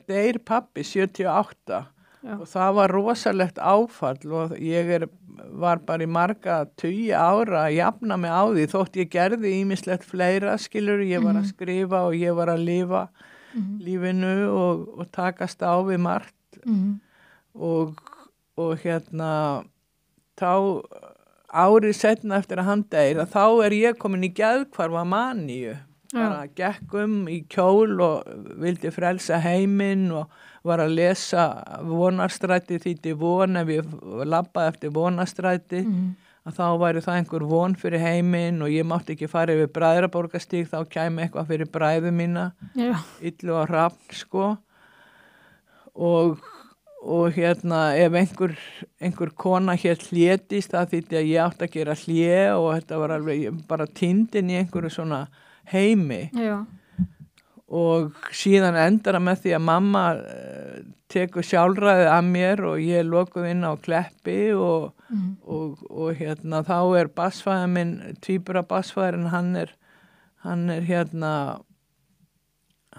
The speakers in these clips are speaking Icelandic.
deyr pabbi 78 Já. og það var rosalegt áfall og ég var bara í marga 20 ára að jafna mig á því þótt ég gerði ýmislegt fleira skilur, ég var að skrifa og ég var að lifa lífinu og takast á við margt og hérna þá árið setna eftir að hann deyr að þá ég komin í geðhvarfa maníu bara gekk í kjól og vildi frelsa heiminn og var að lesa vonarstræti þýddi von ef ég labbaði eftir vonarstræti að þá væri það einhver von fyrir heiminn og ég mátti ekki fara yfir Bræðraborgarstíg þá kæmi eitthvað fyrir bræðu mína Illu og Hrafn sko og hérna ef einhver kona hér hlétist það þýddi að ég átti að gera hlé og þetta var alveg bara týndin í einhverju svona heimi og síðan endar það með því að mamma tekur sjálfræðið að mér og ég lokuð inn á Kleppi og hérna þá bassfæður minn, tvíbura bassfæðurinn hann hérna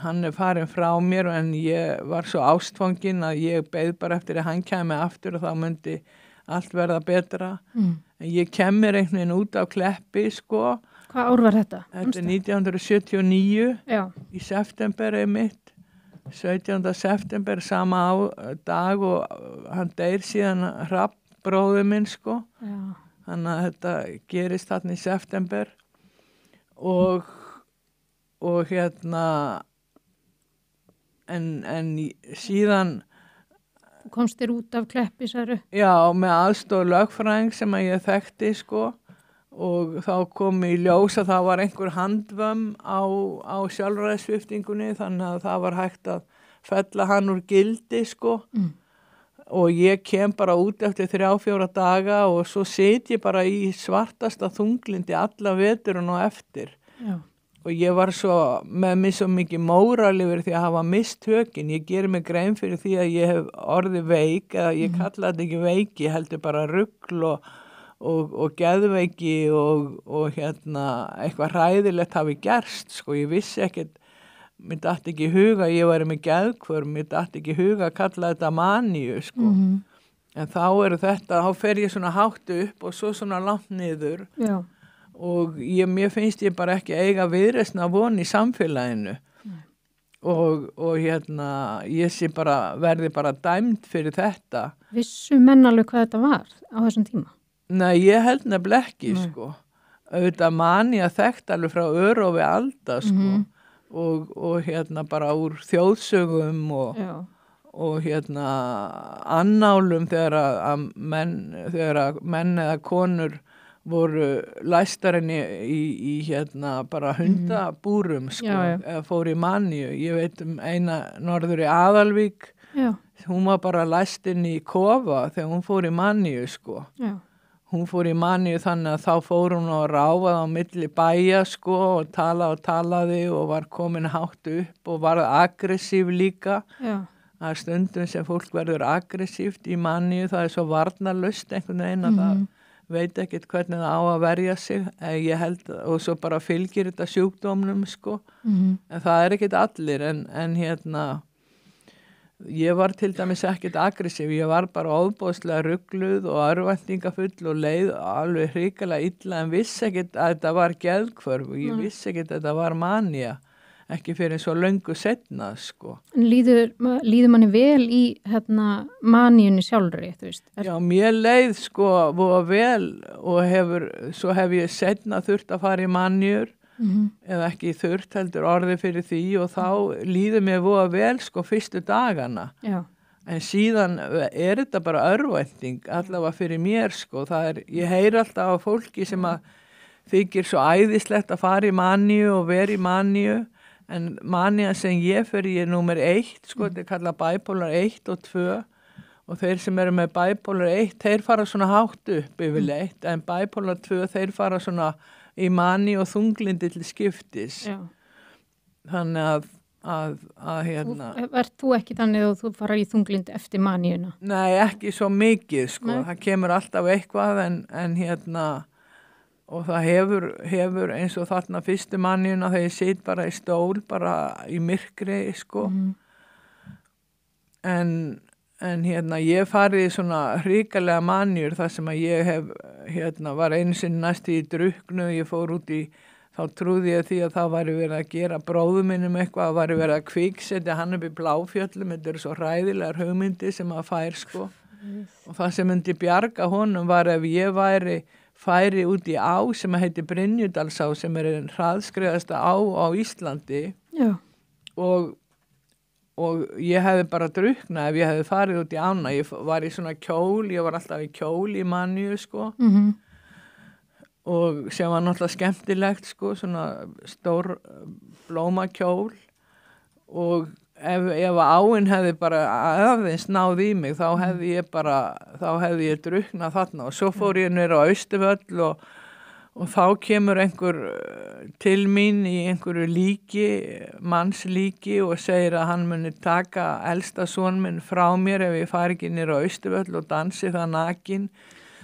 hann farin frá mér en ég var svo ástfangin að ég beið bara eftir að hann kæmi aftur og þá myndi allt verða betra en ég kem mér einhvern veginn út á Kleppi sko. Hvað ár var þetta? Þetta 1979 í september mitt 17. september sama dag og hann deyr síðan Hrafn bróðir minn sko þannig að þetta gerist þarna í september og hérna en síðan komst þér út af Kleppi særu? Já, með aðstoð lögfræðing sem að ég þekkti sko og þá kom í ljós að það var einhver handvömm á sjálfræðissviptingunni þannig að það var hægt að fella hann úr gildi sko og ég kem bara út eftir 3-4 daga og svo sit ég bara í svartasta þunglindi alla veturinn og eftir og ég var svo með mig svo mikið móral yfir því að hafa mist tökin ég geri mig grein fyrir því að ég hef orðið veik eða ég kalla þetta ekki veiki heldur bara rugl og geðveiki og hérna eitthvað hræðilegt hafi gerst sko, ég vissi ekkert mér datt ekki í huga, ég væri með geðhvörf mér datt ekki í huga að kalla þetta maníu sko en þá fer ég svona hátt upp og svo svona langt niður og mér finnst ég bara ekki eiga viðreisna von í samfélaginu og hérna ég sé bara verði bara dæmd fyrir þetta Vissu menn alveg hvað þetta var á þessum tíma? Nei, ég held nefnilega ekki, sko. Auðvitað manja þekkt alveg frá örófi alda, sko. Og hérna bara úr þjóðsögum og hérna annálum þegar menn eða konur voru læstarinn í hérna bara hundabúrum, sko, eða fór í manju. Ég veit eina norður í Aðalvík, hún var bara læstinn í kofa þegar hún fór í manju, sko. Hún fór í manju þannig að þá fór hún og ráfaði á milli bæja sko og talaði og var komin hátt upp og var aggressív líka. Það er stundum sem fólk verður aggressíft í manju, það er svo varnarlaust einhvern veginn að það veit ekkert hvernig það á að verja sig, ég held, og svo bara fylgir þetta sjúkdómnum sko. En það er ekkert allir en hérna ég var til dæmis ekkert aggressív, ég var bara ofboðslega rugluð og örvæntingafull og leið alveg hrikalega illa en vissi ekkert að þetta var geðhvörf og ég vissi ekkert að þetta var manía, ekki fyrir svo löngu setna, sko. Líður manni vel í maníunni sjálfri, þú veist? Já, mér leið sko voða vel og svo hef ég setna þurft að fara í maníur eða ekki þurft heldur orðið fyrir því og þá líður mér voða vel sko fyrstu dagana en síðan þetta bara örvænting allavega fyrir mér sko ég heyri alltaf á fólki sem að þykir svo æðislegt að fara í maníu og vera í maníu en maníu sem ég fyrir númer 1 sko þetta er kallað bipolar 1 og 2 og þeir sem eru með bipolar 1 þeir fara svona hátt upp yfirleitt en bipolar 2 þeir fara svona í mani og þunglindi til skiptis. Þannig að hérna... Ert þú ekki þannig að þú fara í þunglindi eftir maníuna? Nei, ekki svo mikið, sko. Nei. Það kemur alltaf eitthvað en hérna... Og það hefur eins og þarna fyrstu maníuna þegar ég sit bara í stól, bara í myrkri, sko. en ég farið í svona hrikalega manjur þar sem að ég hef var einu sinni næstu í druknu, ég fór út í, þá trúði ég því að það væri verið að gera bróðum minnum eitthvað, það væri verið að kviksetja hann upp í Bláfjöllum, þetta eru svo hræðilegar hugmyndi sem að fær sko og það sem myndi bjarga honum var ef ég færi út í á sem að heiti Brynjudalsá sem er einn hraðskreiðasta á Íslandi. Já. Og ég hefði bara druknað ef ég hefði farið út í ána. Ég var í svona kjól, ég var alltaf í kjól í Manju sko og sem var náttúrulega skemmtilegt sko, svona stór blómakjól og ef áin hefði bara aðeins náð í mig þá hefði ég druknað þarna og svo fór ég niður á Austurvöll og þá kemur einhver til mín í einhverju líki, mannslíki og segir að hann muni taka elsta son minn frá mér ef ég fari ekki niður á Austurvöll og dansi það nakin.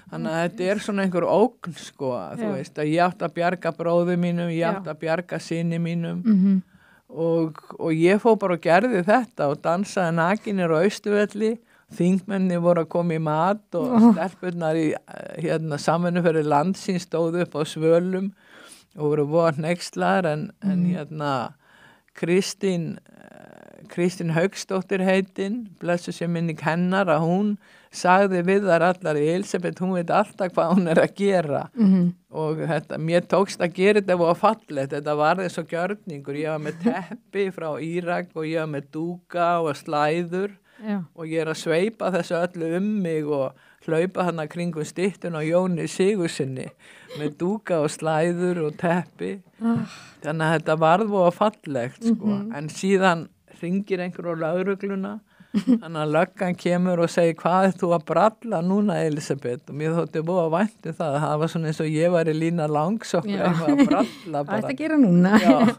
Þannig að þetta er svona einhver ógn sko, þú veist að ég átti að bjarga bróðu mínum, ég átti að bjarga syni mínum og ég fór bara og gerði þetta og dansaði nakin niður á Austurvelli. Þingmenni voru að koma í mat og stelpurnar í samvinnu fyrir landsins stóðu upp á svölum og voru voða hneykslaðar en Kristín Hauksdóttir heitin, blessu sé minning hennar að hún sagði við þar allar í Elisabeth, hún veit alltaf hvað hún er að gera og mér tókst að gera þetta og fallegt, þetta var þess og gjörningur, ég var með teppi frá Írak og ég var með dúka og slæður. Já. Og ég er að sveipa þessu öllu mig og hlaupa hann að kringum styttun á Jóni Sigurðssyni með dúka og slæður og teppi þannig að þetta varð og fallegt sko. En síðan hringir einhver á lögregluna þannig að löggan kemur og segir hvað er þú að bralla núna Elisabeth og mér þótti búið að vænti það var svona eins og ég var í Lína Langsokk eitthvað að bralla bara. Hvað er þetta að gera núna? Já.